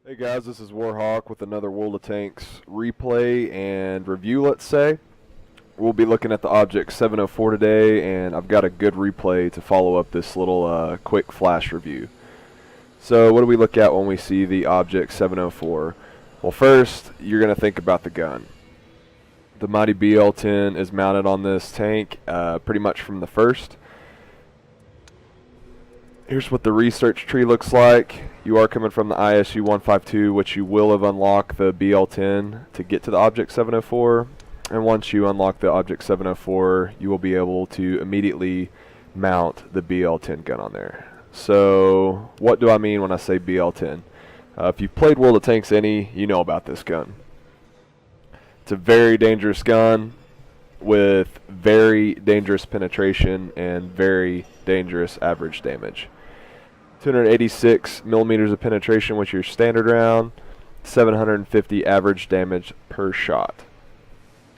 Hey guys, this is Warhawk with another World of Tanks replay and review, let's say. We'll be looking at the Object 704 today, and I've got a good replay to follow up this little quick flash review. So what do we look at when we see the Object 704? Well, first, you're going to think about the gun. The Mighty BL-10 is mounted on this tank pretty much from the first. Here's what the research tree looks like. You are coming from the ISU 152, which you will have unlocked the BL-10 to get to the Object 704. And once you unlock the Object 704, you will be able to immediately mount the BL-10 gun on there. So what do I mean when I say BL-10? If you've played World of Tanks any, you know about this gun. It's a very dangerous gun with very dangerous penetration and very dangerous average damage. 286 millimeters of penetration with your standard round, 750 average damage per shot.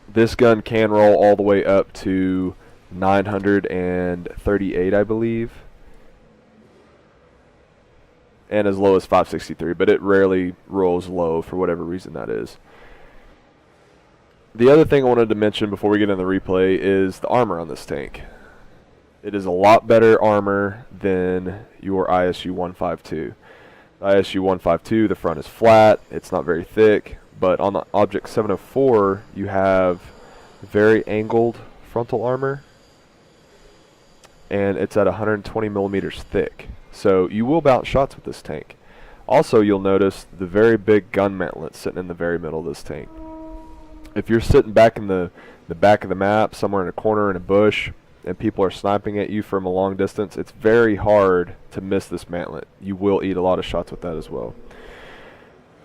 This gun can roll all the way up to 938, I believe, and as low as 563, but it rarely rolls low for whatever reason that is. The other thing I wanted to mention before we get into the replay is the armor on this tank. It is a lot better armor than your ISU 152. The ISU 152, the front is flat, it's not very thick, but on the Object 704, you have very angled frontal armor, and it's at 120 millimeters thick. So you will bounce shots with this tank. Also, you'll notice the very big gun mantlet sitting in the very middle of this tank. If you're sitting back in the back of the map, somewhere in a corner in a bush, and people are sniping at you from a long distance, it's very hard to miss this mantlet. You will eat a lot of shots with that as well.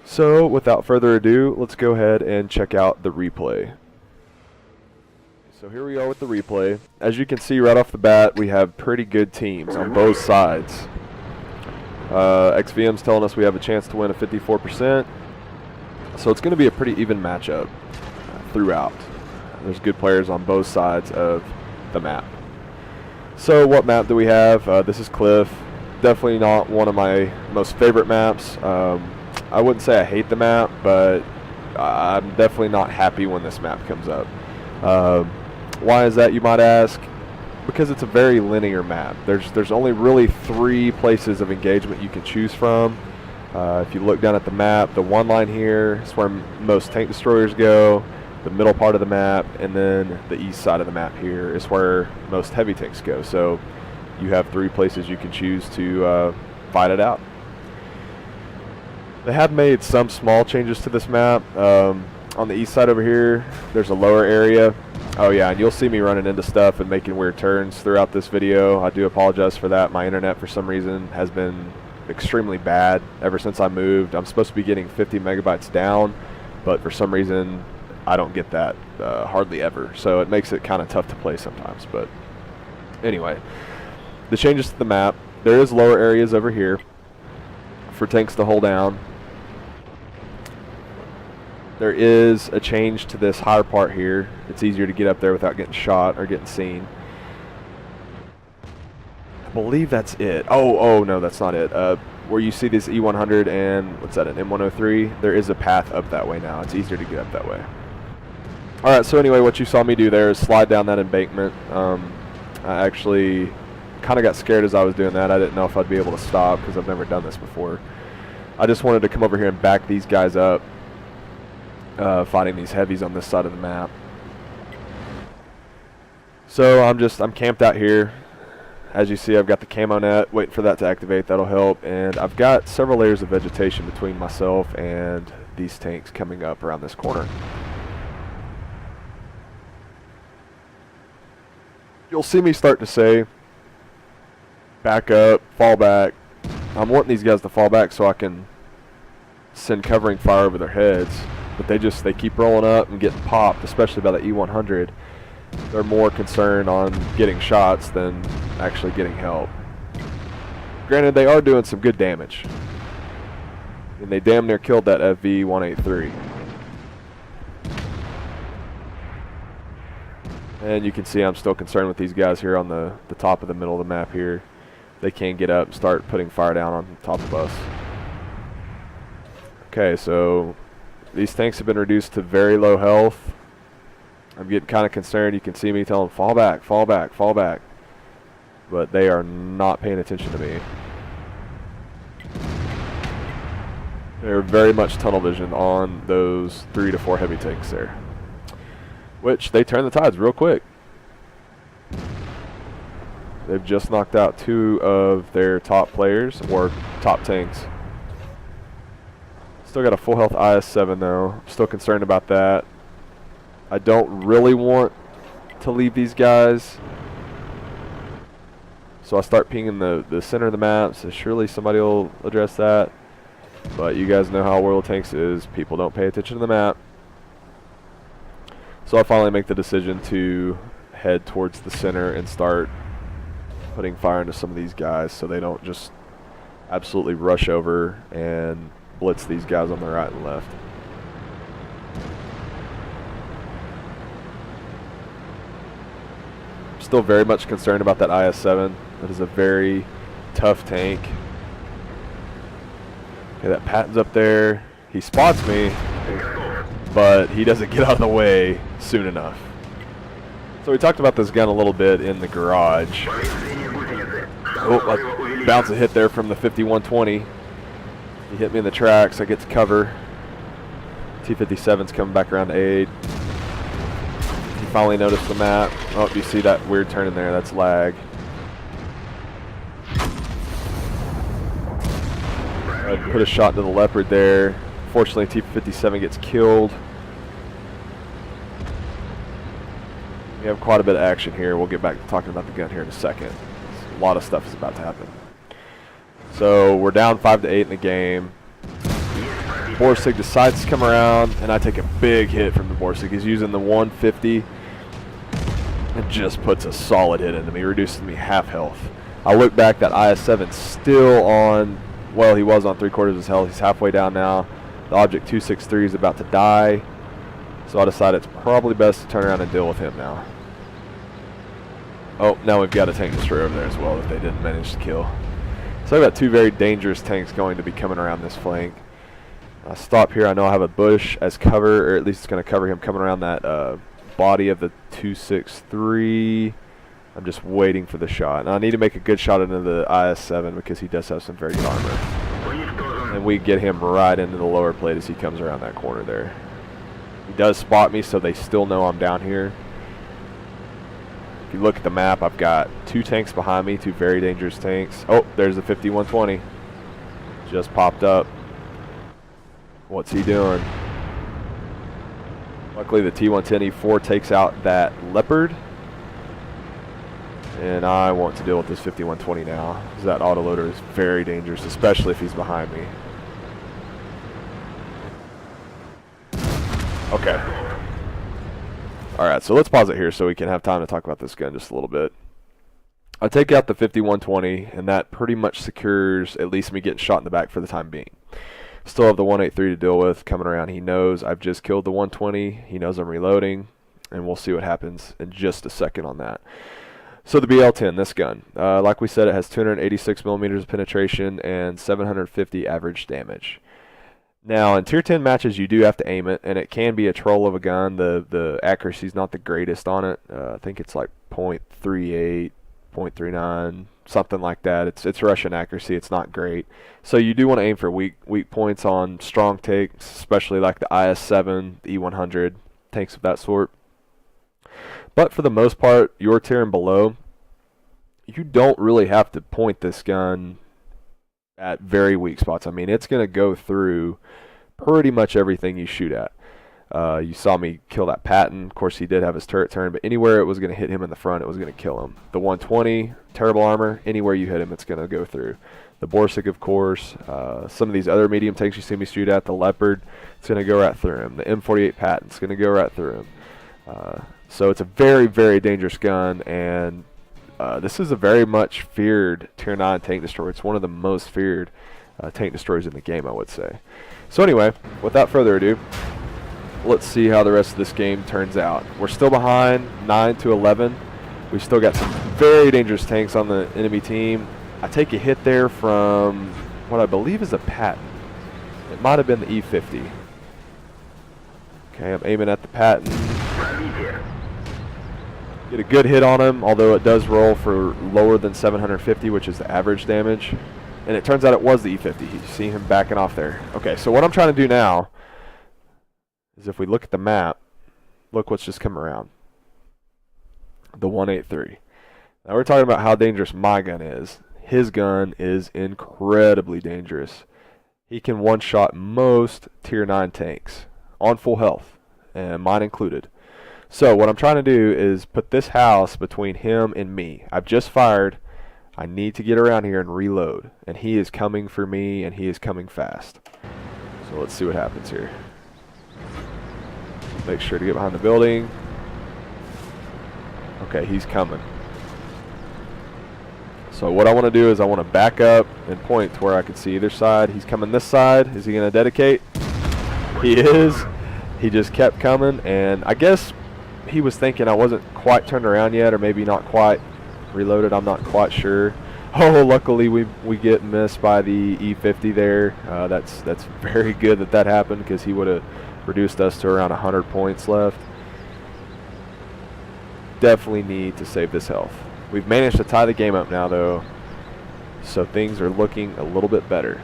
So without further ado, let's go ahead and check out the replay. So here we are with the replay. As you can see right off the bat, we have pretty good teams on both sides. XVM's telling us we have a chance to win a 54%. So it's going to be a pretty even matchup throughout. There's good players on both sides of the map. So what map do we have? This is Cliff. Definitely not one of my most favorite maps. I wouldn't say I hate the map, but I'm definitely not happy when this map comes up. Why is that, you might ask? Because it's a very linear map. There's only really 3 places of engagement you can choose from. If you look down at the map, the one line here is where most tank destroyers go. The middle part of the map, and then the east side of the map here is where most heavy tanks go. So you have 3 places you can choose to fight it out. They have made some small changes to this map. On the east side over here, there's a lower area. Oh yeah, and you'll see me running into stuff and making weird turns throughout this video. I do apologize for that. My internet, for some reason, has been extremely bad ever since I moved. I'm supposed to be getting 50 megabytes down, but for some reason, I don't get that hardly ever, so it makes it kind of tough to play sometimes. But anyway, the changes to the map. There is lower areas over here for tanks to hold down. There is a change to this higher part here. It's easier to get up there without getting shot or getting seen. I believe that's it. Oh no, that's not it. Where you see this E100 and what's that, an M103, there is a path up that way now. It's easier to get up that way. Alright, so anyway, what you saw me do there is slide down that embankment. I actually kind of got scared as I was doing that. I didn't know if I'd be able to stop because I've never done this before. I just wanted to come over here and back these guys up, fighting these heavies on this side of the map. So I'm camped out here. As you see, I've got the camo net, waiting for that to activate. That'll help. And I've got several layers of vegetation between myself and these tanks coming up around this corner. You'll see me start to say, back up, fall back. I'm wanting these guys to fall back so I can send covering fire over their heads. But they keep rolling up and getting popped, especially by the E100. They're more concerned on getting shots than actually getting help. Granted, they are doing some good damage. And they damn near killed that FV-183. And you can see I'm still concerned with these guys here on the top of the middle of the map here. They can get up and start putting fire down on top of us. Okay, so these tanks have been reduced to very low health. I'm getting kind of concerned. You can see me telling them, fall back, fall back, fall back. But they are not paying attention to me. They're very much tunnel vision on those 3 to 4 heavy tanks there. Which, they turn the tides real quick. They've just knocked out 2 of their top players, or top tanks. Still got a full health IS-7 though. Still concerned about that. I don't really want to leave these guys. So I start pinging the center of the map, so surely somebody will address that. But you guys know how World of Tanks is. People don't pay attention to the map. So I finally make the decision to head towards the center and start putting fire into some of these guys so they don't just absolutely rush over and blitz these guys on the right and left. Still very much concerned about that IS-7. That is a very tough tank. Okay, that Patton's up there. He spots me, but he doesn't get out of the way soon enough. So we talked about this gun a little bit in the garage. Oh, I bounce a hit there from the 5120. He hit me in the tracks. I get to cover. T-57's coming back around to aid. He finally noticed the map. Oh, you see that weird turn in there? That's lag. I put a shot into the Leopard there. Fortunately, T-57 gets killed. We have quite a bit of action here. We'll get back to talking about the gun here in a second. A lot of stuff is about to happen. So we're down 5-8 in the game. Borsig decides to come around, and I take a big hit from the Borsig. He's using the 150 and just puts a solid hit into me, reduces me half health. I look back, that IS-7 still on, well, he was on 3/4 of his health. He's halfway down now. The Object 263 is about to die. So I decided it's probably best to turn around and deal with him now. Oh, now we've got a tank destroyer over there as well that they didn't manage to kill. So I've got 2 very dangerous tanks going to be coming around this flank. I stop here. I know I have a bush as cover, or at least it's going to cover him coming around that body of the 263. I'm just waiting for the shot. And I need to make a good shot into the IS-7 because he does have some very good armor. And we get him right into the lower plate as he comes around that corner there. He does spot me, so they still know I'm down here. If you look at the map, I've got 2 tanks behind me, 2 very dangerous tanks. Oh, there's the 5120. Just popped up. What's he doing? Luckily, the T-110E4 takes out that Leopard. And I want to deal with this 5120 now, because that autoloader is very dangerous, especially if he's behind me. Okay. Alright, so let's pause it here so we can have time to talk about this gun just a little bit. I take out the 5120, and that pretty much secures at least me getting shot in the back for the time being. Still have the 183 to deal with coming around. He knows I've just killed the 120. He knows I'm reloading, and we'll see what happens in just a second on that. So the BL-10, this gun, like we said, it has 286 millimeters of penetration and 750 average damage. Now, in Tier 10 matches, you do have to aim it, and it can be a troll of a gun. The accuracy is not the greatest on it. I think it's like 0.38, 0.39, something like that. It's Russian accuracy. It's not great. So you do want to aim for weak points on strong tanks, especially like the IS-7, the E-100, tanks of that sort. But for the most part, your tier and below, you don't really have to point this gun at very weak spots. I mean, it's going to go through pretty much everything you shoot at. You saw me kill that Patton. Of course, he did have his turret turn, but anywhere it was going to hit him in the front, it was going to kill him. The 120, terrible armor. Anywhere you hit him, it's going to go through. The Borsig, of course. Some of these other medium tanks you see me shoot at, the Leopard, it's going to go right through him. The M48 Patton's going to go right through him. So it's a very, very dangerous gun, and this is a very much feared Tier 9 tank destroyer. It's one of the most feared tank destroyers in the game, I would say. So anyway, without further ado, let's see how the rest of this game turns out. We're still behind 9-11. We've still got some very dangerous tanks on the enemy team. I take a hit there from what I believe is a Patton. It might have been the E50. Okay, I'm aiming at the Patton. Get a good hit on him, although it does roll for lower than 750, which is the average damage. And it turns out it was the E50. You see him backing off there. Okay, so what I'm trying to do now is if we look at the map, look what's just come around. The 183. Now we're talking about how dangerous my gun is. His gun is incredibly dangerous. He can one-shot most tier 9 tanks on full health, and mine included. So what I'm trying to do is put this house between him and me. I've just fired. I need to get around here and reload. And he is coming for me, and he is coming fast. So let's see what happens here. Make sure to get behind the building. Okay, he's coming. So what I want to do is I want to back up and point to where I can see either side. He's coming this side. Is he going to dedicate? He is. He just kept coming, and I guess he was thinking I wasn't quite turned around yet, or maybe not quite reloaded. I'm not quite sure. Oh, luckily we get missed by the E50 there. That's very good that happened, because he would have reduced us to around 100 points left. Definitely need to save this health. We've managed to tie the game up now, though, so things are looking a little bit better.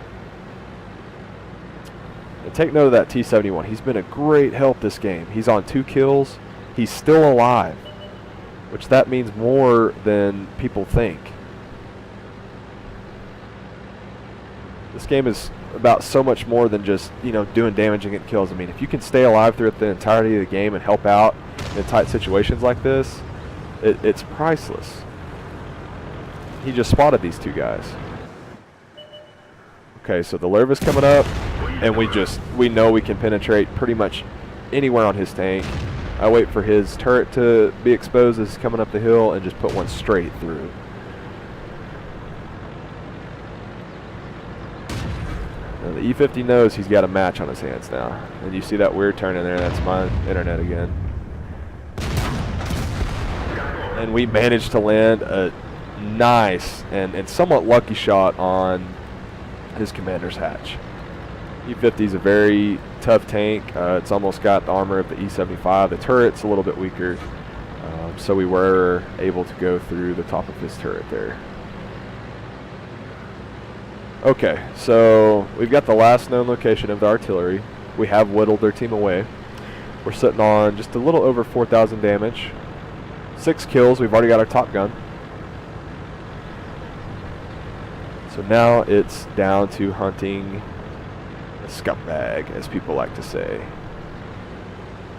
And take note of that T-71. He's been a great help this game. He's on 2 kills. He's still alive, which that means more than people think. This game is about so much more than just, you know, doing damage and getting kills. I mean, if you can stay alive throughout the entirety of the game and help out in tight situations like this, it's priceless. He just spotted these 2 guys. Okay, so the Lerva's coming up, and we know we can penetrate pretty much anywhere on his tank. I wait for his turret to be exposed as he's coming up the hill and just put one straight through. Now the E50 knows he's got a match on his hands now. And you see that weird turn in there, that's my internet again. And we managed to land a nice and somewhat lucky shot on his commander's hatch. E50 is a very tough tank. It's almost got the armor of the E75. The turret's a little bit weaker, so we were able to go through the top of his turret there. Okay, so we've got the last known location of the artillery. We have whittled their team away. We're sitting on just a little over 4,000 damage. 6 kills. We've already got our top gun. So now it's down to hunting a scumbag, as people like to say.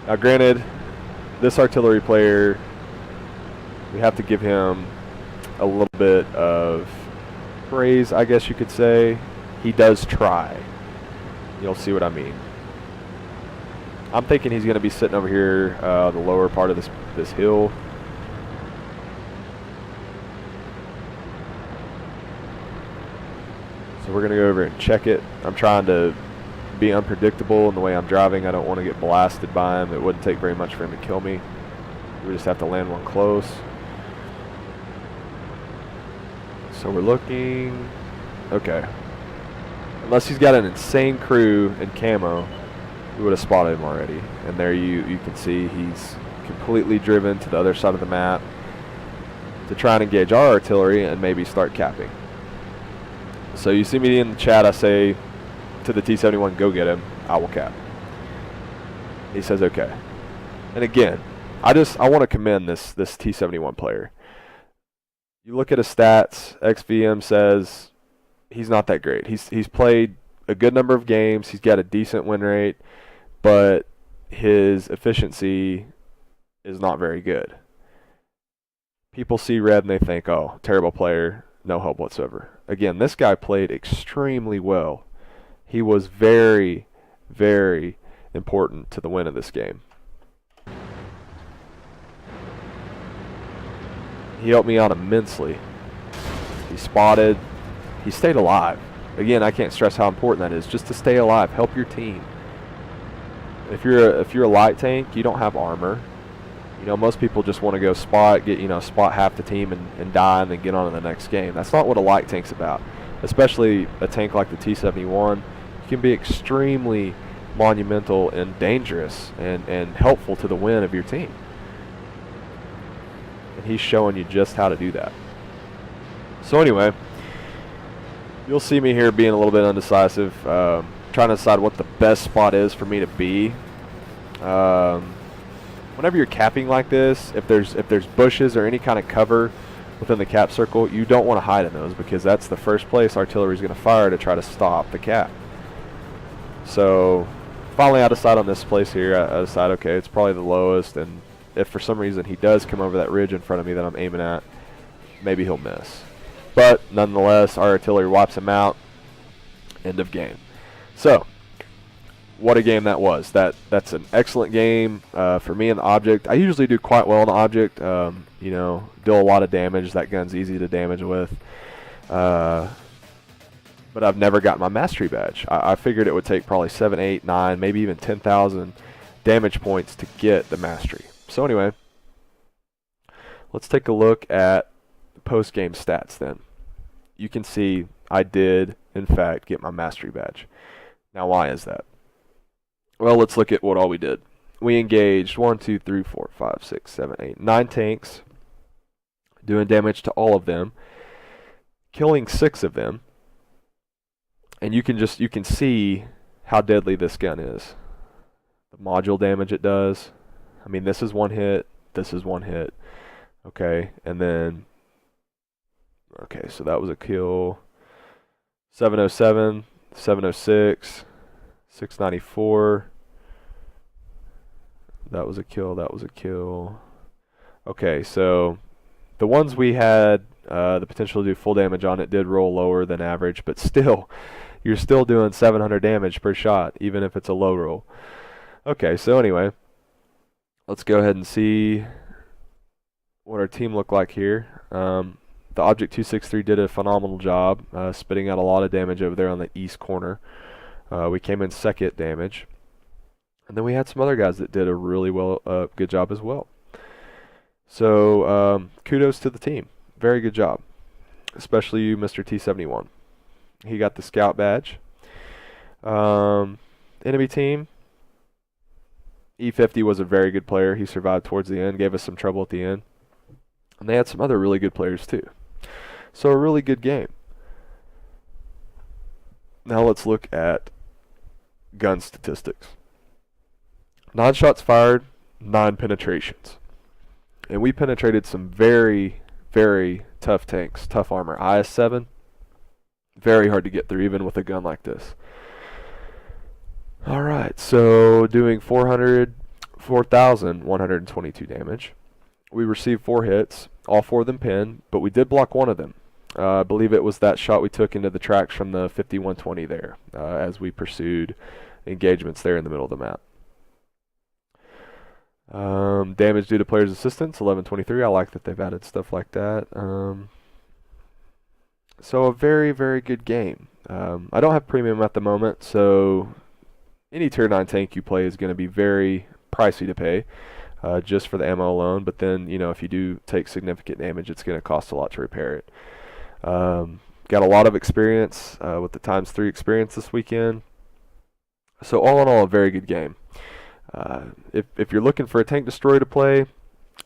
Now granted, this artillery player, we have to give him a little bit of praise, I guess you could say. He does try. You'll see what I mean. I'm thinking he's going to be sitting over here, the lower part of this hill. So we're going to go over and check it. I'm trying to be unpredictable in the way I'm driving. I don't want to get blasted by him. It wouldn't take very much for him to kill me. We just have to land one close. So we're looking. Okay. Unless he's got an insane crew and camo, we would have spotted him already. And there you can see he's completely driven to the other side of the map to try and engage our artillery and maybe start capping. So you see me in the chat, I say to the T-71, go get him, I will cap. He says okay. And again, I want to commend this T-71 player. You look at his stats, XVM says he's not that great. He's played a good number of games, he's got a decent win rate, but his efficiency is not very good. People see red and they think, oh, terrible player, no help whatsoever. Again, this guy played extremely well. He was very, very important to the win of this game. He helped me out immensely. He spotted. He stayed alive. Again, I can't stress how important that is. Just to stay alive, help your team. If you're a light tank, you don't have armor. You know, most people just want to go spot half the team and die and then get on to the next game. That's not what a light tank's about. Especially a tank like the T-71. You can be extremely monumental and dangerous and helpful to the win of your team. And he's showing you just how to do that. So anyway, you'll see me here being a little bit undecisive, trying to decide what the best spot is for me to be. Whenever you're capping like this, if there's bushes or any kind of cover within the cap circle, you don't want to hide in those, because that's the first place artillery is going to fire to try to stop the cap. So finally I decide on this place here. I decide, okay, it's probably the lowest, and if for some reason he does come over that ridge in front of me that I'm aiming at, maybe he'll miss. But nonetheless, our artillery wipes him out. End of game. So what a game that was. That's an excellent game for me in the object. I usually do quite well in the object. You know, deal a lot of damage. That gun's easy to damage with. But I've never got my mastery badge. I figured it would take probably 7, 8, 9, maybe even 10,000 damage points to get the mastery. So anyway, let's take a look at post-game stats then. You can see I did, in fact, get my mastery badge. Now, why is that? Well, let's look at what all we did. We engaged 1, 2, 3, 4, 5, 6, 7, 8, 9 tanks, doing damage to all of them, killing 6 of them, and you can see how deadly this gun is. The module damage it does. I mean, this is one hit, this is one hit. Okay, and then, okay, so that was a kill. 707, 706, 694. That was a kill, that was a kill. Okay, so the ones we had the potential to do full damage on it did roll lower than average, but still, you're still doing 700 damage per shot, even if it's a low roll. Okay, so anyway, let's go ahead and see what our team looked like here. The Object 263 did a phenomenal job, spitting out a lot of damage over there on the east corner. We came in second damage. And then we had some other guys that did a really good job as well. So kudos to the team. Very good job. Especially you, Mr. T71. He got the scout badge. Enemy team, E50 was a very good player. He survived towards the end, gave us some trouble at the end. And they had some other really good players too. So a really good game. Now let's look at gun statistics. 9 shots fired, 9 penetrations. And we penetrated some very, very tough tanks, tough armor. IS-7, very hard to get through even with a gun like this. Alright, so doing 4,122 damage. We received 4 hits, all 4 of them pinned, but we did block 1 of them. I believe it was that shot we took into the tracks from the 5120 there, as we pursued engagements there in the middle of the map. Damage due to player's assistance, 1123. I like that they've added stuff like that. So a very, very good game. I don't have premium at the moment, so any tier 9 tank you play is going to be very pricey to pay, just for the ammo alone. But then, you know, if you do take significant damage, it's going to cost a lot to repair it. Got a lot of experience with the ×3 experience this weekend. So all in all, a very good game. If you're looking for a tank destroyer to play,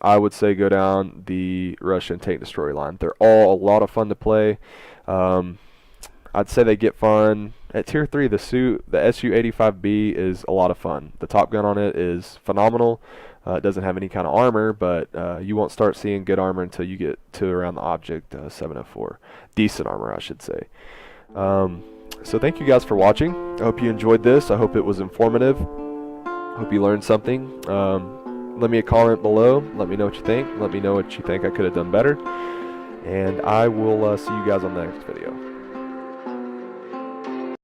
I would say go down the Russian tank destroyer line. They're all a lot of fun to play. I'd say they get fun. At tier 3, the SU-85B is a lot of fun. The top gun on it is phenomenal. It doesn't have any kind of armor, but you won't start seeing good armor until you get to around the Object 704. Decent armor, I should say. So thank you guys for watching. I hope you enjoyed this. I hope it was informative. Hope you learned something. Let me a comment below. Let me know what you think. Let me know what you think I could have done better. And I will see you guys on the next video.